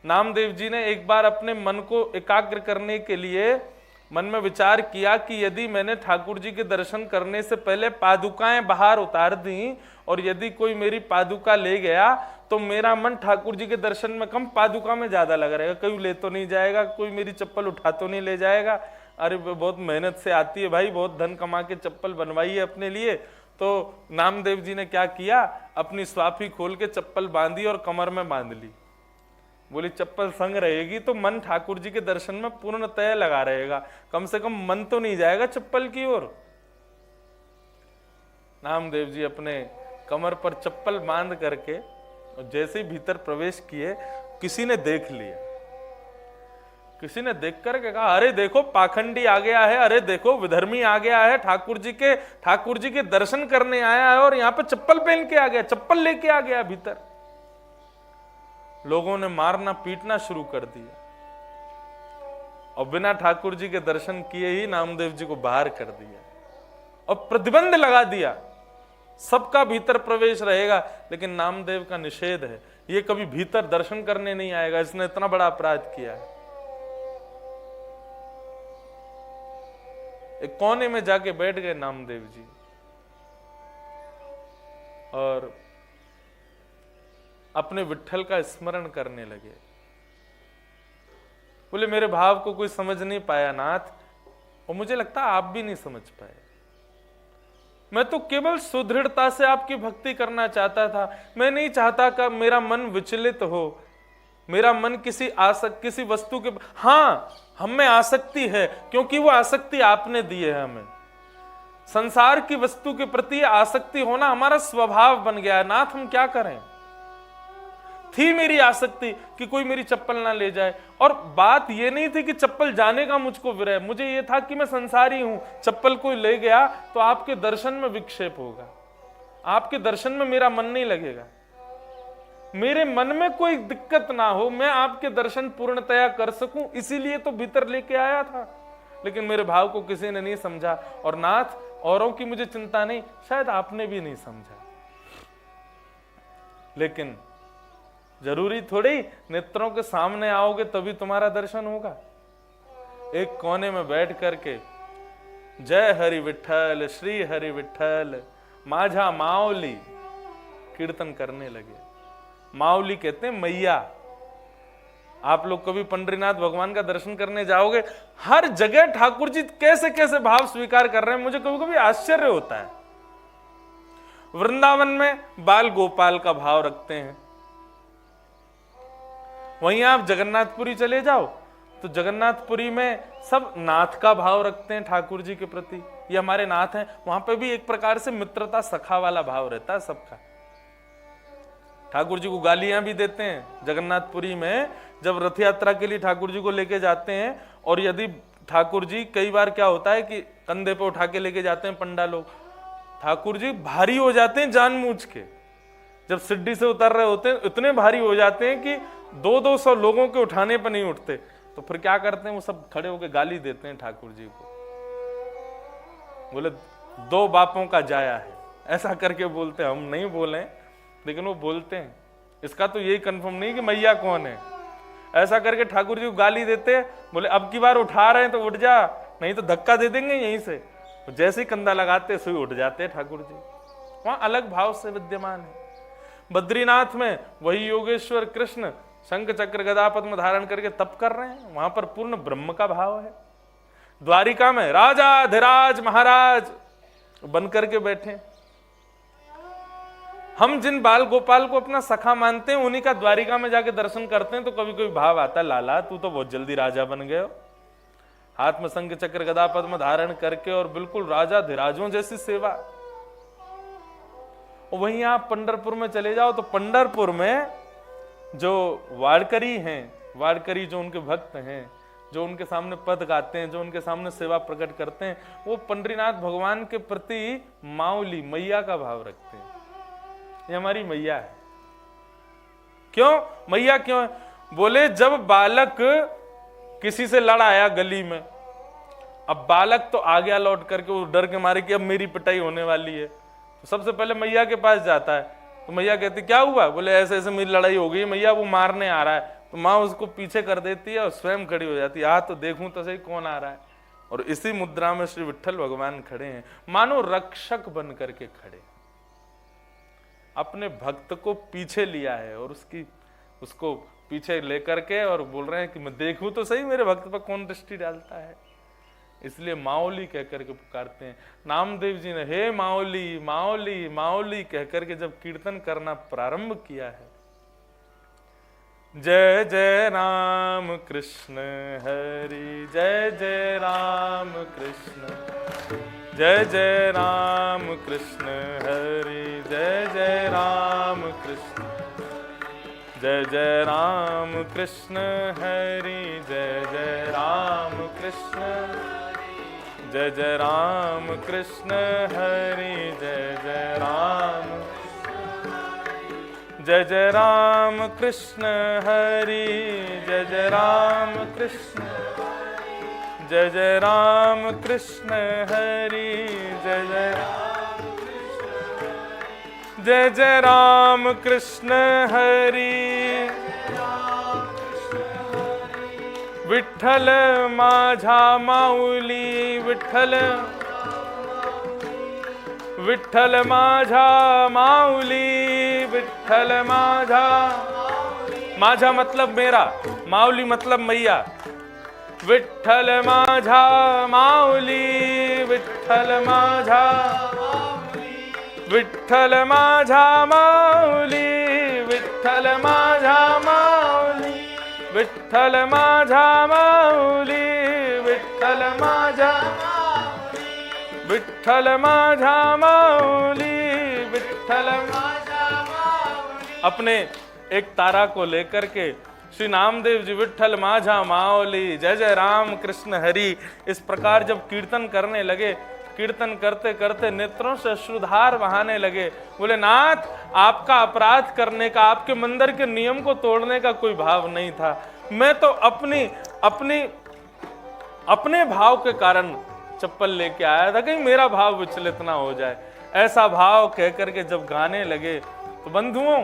नामदेव जी ने एक बार अपने मन को एकाग्र करने के लिए मन में विचार किया कि यदि मैंने ठाकुर जी के दर्शन करने से पहले पादुकाएं बाहर उतार दी और यदि कोई मेरी पादुका ले गया तो मेरा मन ठाकुर जी के दर्शन में कम, पादुका में ज्यादा लगा रहेगा। कोई ले तो नहीं जाएगा, कोई मेरी चप्पल उठा तो नहीं ले जाएगा। अरे बहुत मेहनत से आती है भाई, बहुत धन कमा के चप्पल बनवाई है अपने लिए। तो नामदेव जी ने क्या किया, अपनी स्वाफी खोल के चप्पल बांधी और कमर में बांध ली। बोली चप्पल संग रहेगी तो मन ठाकुर जी के दर्शन में पूर्णतः लगा रहेगा, कम से कम मन तो नहीं जाएगा चप्पल की ओर। नामदेव जी अपने कमर पर चप्पल बांध करके जैसे ही भीतर प्रवेश किए, किसी ने देख लिया। किसी ने देख करके कहा, अरे देखो पाखंडी आ गया है, अरे देखो विधर्मी आ गया है, ठाकुर जी के दर्शन करने आया है और यहाँ पे चप्पल पहन के आ गया, चप्पल लेके आ गया भीतर। लोगों ने मारना पीटना शुरू कर दिया और बिना ठाकुर जी के दर्शन किए ही नामदेव जी को बाहर कर दिया और प्रतिबंध लगा दिया, सबका भीतर प्रवेश रहेगा लेकिन नामदेव का निषेध है, ये कभी भीतर दर्शन करने नहीं आएगा, इसने इतना बड़ा अपराध किया है। एक कोने में जाके बैठ गए नामदेव जी और अपने विट्ठल का स्मरण करने लगे। बोले मेरे भाव को कोई समझ नहीं पाया नाथ, और मुझे लगता आप भी नहीं समझ पाए। मैं तो केवल सुदृढ़ता से आपकी भक्ति करना चाहता था, मैं नहीं चाहता कि मेरा मन विचलित हो, मेरा मन किसी वस्तु के, हाँ हम में आसक्ति है क्योंकि वो आसक्ति आपने दी है हमें। संसार की वस्तु के प्रति आसक्ति होना हमारा स्वभाव बन गया है। नाथ हम क्या करें, थी मेरी आसक्ति कि कोई मेरी चप्पल ना ले जाए, और बात ये नहीं थी कि चप्पल जाने का मुझको विरह, मुझे ये था कि मैं संसारी हूं, चप्पल कोई ले गया तो आपके दर्शन में विक्षेप होगा, आपके दर्शन में मेरा मन नहीं लगेगा, मेरे मन में कोई दिक्कत ना हो, मैं आपके दर्शन पूर्णतया कर सकूं, इसीलिए तो भीतर लेके आया था। लेकिन मेरे भाव को किसी ने नहीं समझा, और नाथ औरों की मुझे चिंता नहीं, शायद आपने भी नहीं समझा, लेकिन जरूरी थोड़ी नेत्रों के सामने आओगे तभी तुम्हारा दर्शन होगा। एक कोने में बैठ करके जय हरि विठ्ठल श्री हरि विठ्ठल माझा मावली कीर्तन करने लगे। मावली कहते हैं मैया। आप लोग कभी पंडरीनाथ भगवान का दर्शन करने जाओगे, हर जगह ठाकुर जी कैसे कैसे भाव स्वीकार कर रहे हैं, मुझे कभी कभी आश्चर्य होता है। वृंदावन में बाल गोपाल का भाव रखते हैं, वहीं आप जगन्नाथपुरी चले जाओ तो जगन्नाथपुरी में सब नाथ का भाव रखते हैं ठाकुर जी के प्रति, ये हमारे नाथ हैं। वहां पे भी एक प्रकार से मित्रता सखा वाला भाव रहता है सबका। ठाकुर जी को गालियां भी देते हैं जगन्नाथपुरी में, जब रथ यात्रा के लिए ठाकुर जी को लेके जाते हैं, और यदि ठाकुर जी, कई बार क्या होता है कि कंधे पे उठा के लेके जाते हैं पंडा लोग, ठाकुर जी भारी हो जाते हैं जानबूझ के, जब सिड्डी से उतर रहे होते हैं इतने भारी हो जाते हैं कि 200 लोगों के उठाने पर नहीं उठते, तो फिर क्या करते हैं वो सब खड़े होकर गाली देते हैं ठाकुर जी को, बोले 2 बापों का जाया है, ऐसा करके बोलते हैं। हम नहीं बोले लेकिन वो बोलते हैं, इसका तो यही कंफर्म नहीं कि मैया कौन है, ऐसा करके ठाकुर जी को गाली देते हैं। बोले अब की बार उठा रहे हैं तो उठ जा, नहीं तो धक्का दे देंगे यहीं से। जैसे ही कंधा लगाते सुई उठ जाते हैं ठाकुर जी, वहां अलग भाव से विद्यमान है। बद्रीनाथ में वही योगेश्वर कृष्ण शंख चक्र गदा पद्म धारण करके तप कर रहे हैं, वहां पर पूर्ण ब्रह्म का भाव है। द्वारिका में राजा धीराज महाराज बन करके बैठे। हम जिन बाल गोपाल को अपना सखा मानते हैं उन्हीं का द्वारिका में जाके दर्शन करते हैं तो कभी कभी भाव आता है, लाला तू तो बहुत जल्दी राजा बन गए हो, हाथ में शंख चक्र गदा पद्म धारण करके और बिल्कुल राजा धीराजों जैसी सेवा। और वहीं आप पंढरपुर में चले जाओ तो पंढरपुर में जो वारकरी हैं, वारकरी जो उनके भक्त हैं, जो उनके सामने पद गाते हैं, जो उनके सामने सेवा प्रकट करते हैं, वो पंडरीनाथ भगवान के प्रति माउली मैया का भाव रखते हैं। ये हमारी मैया है। क्यों मैया क्यों है? बोले जब बालक किसी से लड़ आया गली में, अब बालक तो आ गया लौट करके, वो डर के मारे कि अब मेरी पिटाई होने वाली है, तो सबसे पहले मैया के पास जाता है। तो मैया कहती क्या हुआ? बोले ऐसे ऐसे मेरी लड़ाई हो गई मैया, वो मारने आ रहा है। तो माँ उसको पीछे कर देती है और स्वयं खड़ी हो जाती है, आ तो देखूं तो सही कौन आ रहा है। और इसी मुद्रा में श्री विट्ठल भगवान खड़े हैं, मानो रक्षक बन करके खड़े, अपने भक्त को पीछे लिया है और उसको पीछे लेकर के और बोल रहे हैं कि मैं देखूं तो सही मेरे भक्त पर कौन दृष्टि डालता है। इसलिए माओली कह करके पुकारते हैं। नामदेव जी ने हे माओली माओली माओली कह करके जब कीर्तन करना प्रारंभ किया है, जय जय राम कृष्ण हरि जय जय राम कृष्ण, जय जय राम कृष्ण हरि जय जय राम कृष्ण, जय जय राम कृष्ण हरि जय जय राम कृष्ण, जय जय राम कृष्ण हरि जय जय राम, जय जय राम कृष्ण हरि जय जय राम कृष्ण, जय जय राम कृष्ण हरि जय जय, जय जय राम कृष्ण हरि, विठ्ठल माझा माऊली विठ्ठल, विठ्ठल माझा माऊली विठ्ठल माझा, माझा मतलब मेरा, माऊली मतलब मैया, विठ्ठल माझा माऊली विठ्ठल माझा, विठ्ठल माझा माऊली विठ्ठल माझा माऊली, विठ्ठल माझा माऊली विठ्ठल माझा, विठ्ठल माझा माऊली विठ्ठल माझा माऊली। अपने एक तारा को लेकर के श्री नामदेव जी विठ्ठल माझा माऊली जय जय राम कृष्ण हरि इस प्रकार जब कीर्तन करने लगे, कीर्तन करते करते नेत्रों से अश्रुधार बहाने लगे। बोले नाथ, आपका अपराध करने का, आपके मंदिर के नियम को तोड़ने का कोई भाव नहीं था, मैं तो अपने भाव के कारण चप्पल लेके आया था, कहीं मेरा भाव विचलित ना हो जाए। ऐसा भाव कह करके जब गाने लगे तो बंधुओं,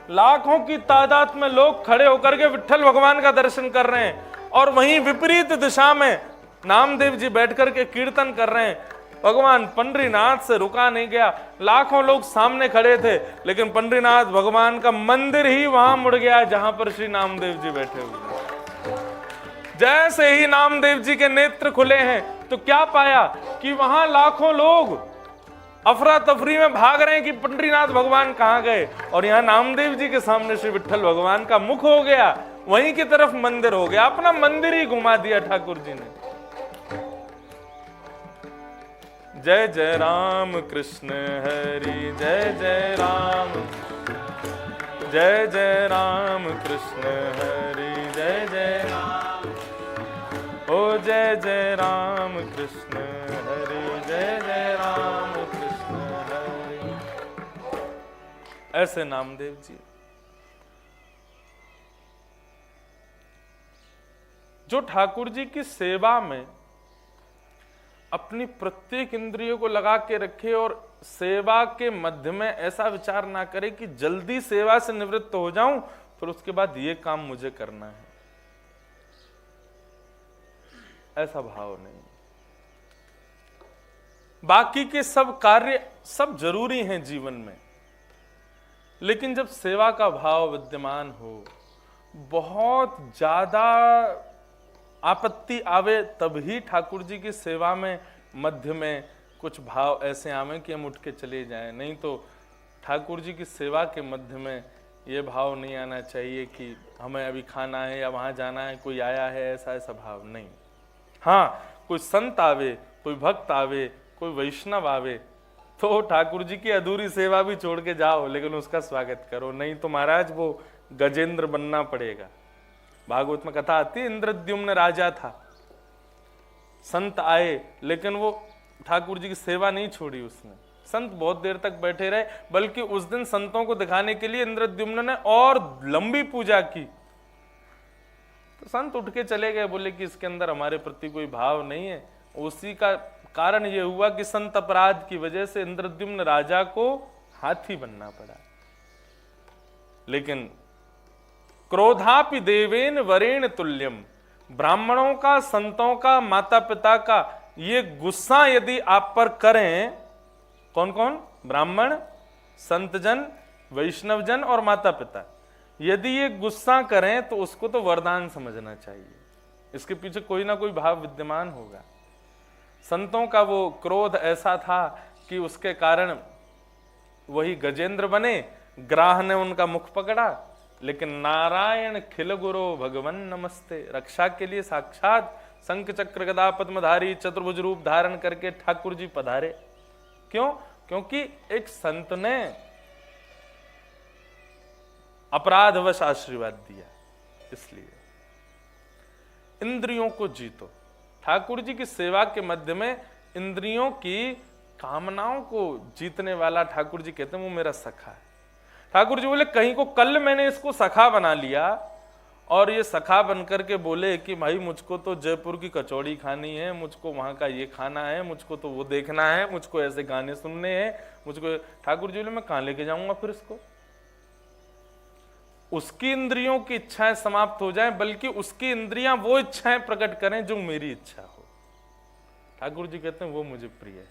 लाखों की तादाद में लोग खड़े होकर के विट्ठल भगवान का दर्शन कर रहे हैं और वहीं विपरीत दिशा में नामदेव जी बैठ करके कीर्तन कर रहे हैं। भगवान पंडरीनाथ से रुका नहीं गया, लाखों लोग सामने खड़े थे, लेकिन पंडरीनाथ भगवान का मंदिर ही वहां मुड़ गया जहां पर श्री नामदेव जी बैठे हुए। जैसे ही नामदेव जी के नेत्र खुले हैं तो क्या पाया कि वहां लाखों लोग अफरा तफरी में भाग रहे हैं कि पंडरीनाथ भगवान कहां गए, और यहां नामदेव जी के सामने श्री विट्ठल भगवान का मुख हो गया, वहीं की तरफ मंदिर हो गया, अपना मंदिर ही घुमा दिया ठाकुर जी ने। जय जय राम कृष्ण हरि जय जय राम, जय जय राम कृष्ण हरि जय जय राम, ओ जय जय राम कृष्ण हरि जय जय राम कृष्ण हरि। ऐसे नामदेव जी जो ठाकुर जी की सेवा में अपनी प्रत्येक इंद्रियों को लगा के रखे और सेवा के मध्य में ऐसा विचार ना करे कि जल्दी सेवा से निवृत्त हो जाऊं फिर उसके बाद ये काम मुझे करना है, ऐसा भाव नहीं। बाकी के सब कार्य सब जरूरी हैं जीवन में, लेकिन जब सेवा का भाव विद्यमान हो, बहुत ज्यादा आपत्ति आवे तभी ठाकुर जी की सेवा में मध्य में कुछ भाव ऐसे आवे कि हम उठ के चले जाएं, नहीं तो ठाकुर जी की सेवा के मध्य में ये भाव नहीं आना चाहिए कि हमें अभी खाना है या वहां जाना है, कोई आया है, ऐसा भाव नहीं। हाँ, कोई संत आवे, कोई भक्त आवे, कोई वैष्णव आवे तो ठाकुर जी की अधूरी सेवा भी छोड़ के जाओ, लेकिन उसका स्वागत करो, नहीं तो महाराज वो गजेंद्र बनना पड़ेगा। भागवत में कथा आती है, इंद्रद्युम्न राजा था, संत आए लेकिन वो ठाकुर जी की सेवा नहीं छोड़ी उसने, संत बहुत देर तक बैठे रहे, बल्कि उस दिन संतों को दिखाने के लिए इंद्रद्युम्न ने और लंबी पूजा की। तो संत उठ के चले गए, बोले कि इसके अंदर हमारे प्रति कोई भाव नहीं है। उसी का कारण यह हुआ कि संत अपराध की वजह से इंद्रद्युम्न राजा को हाथी बनना पड़ा। लेकिन क्रोधापि देवेन वरेण तुल्यम। ब्राह्मणों का, संतों का, माता पिता का ये गुस्सा यदि आप पर करें, कौन कौन? ब्राह्मण, संतजन, वैष्णवजन और माता पिता, यदि ये गुस्सा करें तो उसको तो वरदान समझना चाहिए, इसके पीछे कोई ना कोई भाव विद्यमान होगा। संतों का वो क्रोध ऐसा था कि उसके कारण वही गजेंद्र बने, ग्राह ने उनका मुख पकड़ा, लेकिन नारायण खिल गुरो भगवन नमस्ते, रक्षा के लिए साक्षात शंख चक्र गदा पद्मधारी चतुर्भुज रूप धारण करके ठाकुर जी पधारे। क्यों? क्योंकि एक संत ने अपराधवश आशीर्वाद दिया। इसलिए इंद्रियों को जीतो। ठाकुर जी की सेवा के मध्य में इंद्रियों की कामनाओं को जीतने वाला ठाकुर जी कहते हैं वो मेरा सखा है। ठाकुर जी बोले कहीं को कल मैंने इसको सखा बना लिया और ये सखा बनकर के बोले कि भाई मुझको तो जयपुर की कचौड़ी खानी है, मुझको वहां का ये खाना है, मुझको तो वो देखना है, मुझको ऐसे गाने सुनने हैं, मुझको। ठाकुर जी बोले मैं कहां लेके जाऊंगा फिर इसको? उसकी इंद्रियों की इच्छाएं समाप्त हो जाएं, बल्कि उसकी इंद्रियां वो इच्छाएं प्रकट करें जो मेरी इच्छा हो। ठाकुर जी कहते हैं वो मुझे प्रिय है।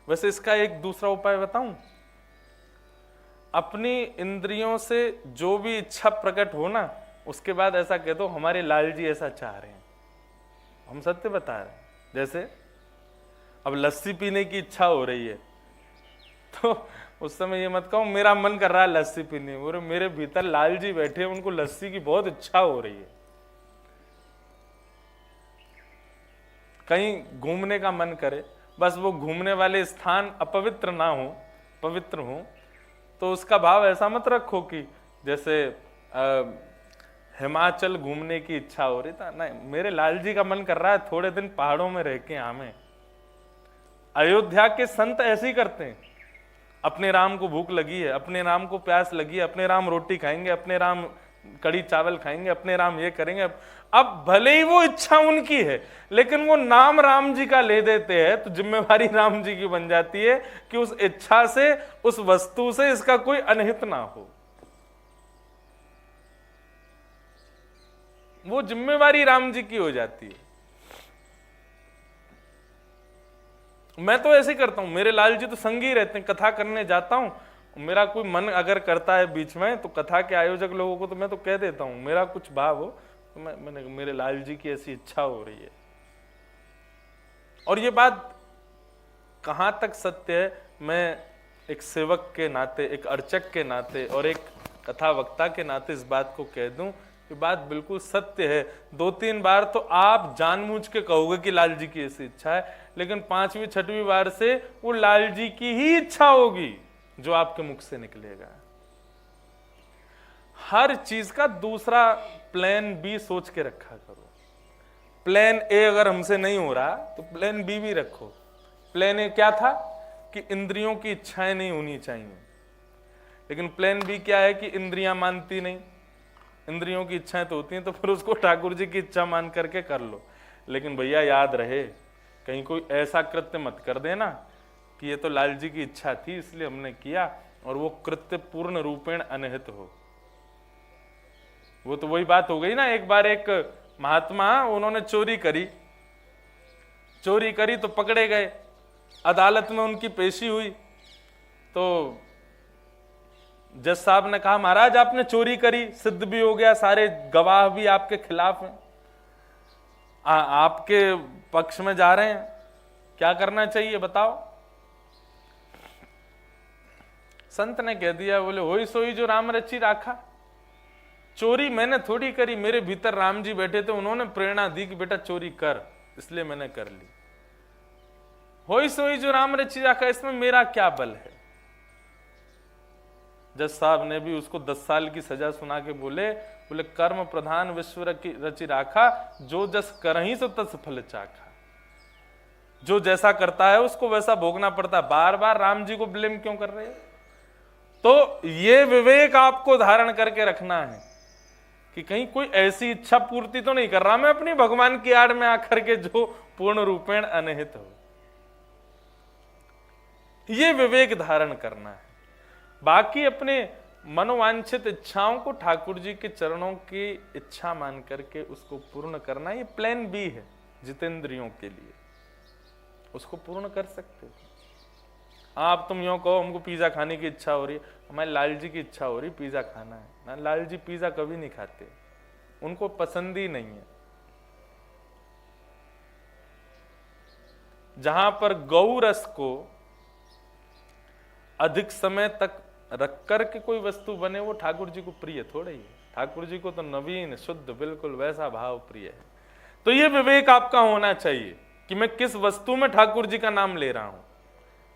वैसे इसका एक दूसरा उपाय बताऊं, अपनी इंद्रियों से जो भी इच्छा प्रकट हो ना, उसके बाद ऐसा कह दो हमारे लाल जी ऐसा चाह रहे हैं, हम सत्य बता रहे हैं। जैसे अब लस्सी पीने की इच्छा हो रही है तो उस समय ये मत कहो मेरा मन कर रहा है लस्सी पीने, और मेरे भीतर लाल जी बैठे हैं, उनको लस्सी की बहुत इच्छा हो रही है। कहीं घूमने का मन करे, बस वो घूमने वाले स्थान अपवित्र ना हो, पवित्र हो, तो उसका भाव ऐसा मत रखो कि जैसे हिमाचल घूमने की इच्छा हो रही था। नहीं, मेरे लाल जी का मन कर रहा है थोड़े दिन पहाड़ों में रह के आवे। अयोध्या के संत ऐसे ही करते हैं, अपने राम को भूख लगी है, अपने राम को प्यास लगी है, अपने राम रोटी खाएंगे, अपने राम कड़ी चावल खाएंगे, अपने राम ये करेंगे। अब भले ही वो इच्छा उनकी है, लेकिन वो नाम राम जी का ले देते हैं, तो जिम्मेवारी राम जी की बन जाती है कि उस इच्छा से, उस वस्तु से इसका कोई अनहित ना हो। वो जिम्मेवारी राम जी की हो जाती है। मैं तो ऐसे करता हूं, मेरे लाल जी तो संगी ही रहते हैं, कथा करने जाता हूं, मेरा कोई मन अगर करता है बीच में, तो कथा के आयोजक लोगों को तो मैं तो कह देता हूं, मेरा कुछ भाव हो तो मैंने मेरे लाल जी की ऐसी इच्छा हो रही है। और ये बात कहां तक सत्य है, मैं एक सेवक के नाते, एक अर्चक के नाते और एक कथा वक्ता के नाते इस बात को कह दूं कि बात बिल्कुल सत्य है। 2-3 बार तो आप जानबूझ के कहोगे कि लाल जी की ऐसी इच्छा है, लेकिन 5वीं 6वीं बार से वो लाल जी की ही इच्छा होगी जो आपके मुख से निकलेगा। हर चीज का दूसरा प्लान बी सोच के रखा करो। प्लान ए अगर हमसे नहीं हो रहा तो प्लान बी भी रखो। प्लान ए क्या था कि इंद्रियों की इच्छाएं नहीं होनी चाहिए, लेकिन प्लान बी क्या है कि इंद्रियां मानती नहीं, इंद्रियों की इच्छाएं तो होती हैं, तो फिर उसको ठाकुर जी की इच्छा मान करके कर लो। लेकिन भैया याद रहे, कहीं कोई ऐसा कृत्य मत कर देना कि ये तो लाल जी की इच्छा थी इसलिए हमने किया, और वो कृत्य पूर्ण रूपेण अनहित हो। वो तो वही बात हो गई ना, एक बार एक महात्मा, उन्होंने चोरी करी तो पकड़े गए, अदालत में उनकी पेशी हुई, तो जज साहब ने कहा महाराज आपने चोरी करी, सिद्ध भी हो गया, सारे गवाह भी आपके खिलाफ हैं, आपके पक्ष में जा रहे हैं, क्या करना चाहिए बताओ? संत ने कह दिया, बोले होई सोई जो राम रची राखा। चोरी मैंने थोड़ी करी, मेरे भीतर राम जी बैठे थे, उन्होंने प्रेरणा दी कि बेटा चोरी कर, इसलिए मैंने कर ली। होई सोई जो राम रची राखा, इसमें मेरा क्या बल है? जज साहब ने भी उसको 10 साल की सजा सुना के बोले कर्म प्रधान विश्व रचि राखा, जो जस करही सो तस फल चाखा। जो जैसा करता है उसको वैसा भोगना पड़ता है। बार बार राम जी को ब्लेम क्यों कर रहे हो? तो ये विवेक आपको धारण करके रखना है कि कहीं कोई ऐसी इच्छा पूर्ति तो नहीं कर रहा मैं अपनी भगवान की आड़ में आकर के जो पूर्ण रूपेण अनहित हो। ये विवेक धारण करना है। बाकी अपने मनोवांछित इच्छाओं को ठाकुर जी के चरणों की इच्छा मान करके उसको पूर्ण करना, ये प्लान बी है जितेंद्रियों के लिए, उसको पूर्ण कर सकते हो। आप तुम यूं कहो हमको पिज्जा खाने की इच्छा हो रही है, हमारे लाल जी की इच्छा हो रही पिज्जा खाना है ना, लाल जी पिज्जा कभी नहीं खाते, उनको पसंद ही नहीं है। जहां पर गौ रस को अधिक समय तक रख कर के कोई वस्तु बने वो ठाकुर जी को प्रिय थोड़ा ही है। ठाकुर जी को तो नवीन शुद्ध बिल्कुल वैसा भाव प्रिय है। तो ये विवेक आपका होना चाहिए कि मैं किस वस्तु में ठाकुर जी का नाम ले रहा हूं।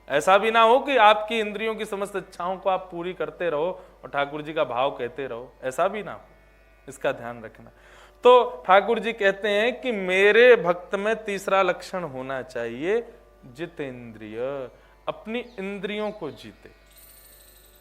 ऐसा भी ना हो कि आपकी इंद्रियों की समस्त इच्छाओं को आप पूरी करते रहो और ठाकुर जी का भाव कहते रहो, ऐसा भी ना हो, इसका ध्यान रखना। तो ठाकुर जी कहते हैं कि मेरे भक्त में तीसरा लक्षण होना चाहिए जितेंद्रिय, अपनी इंद्रियों को जीते।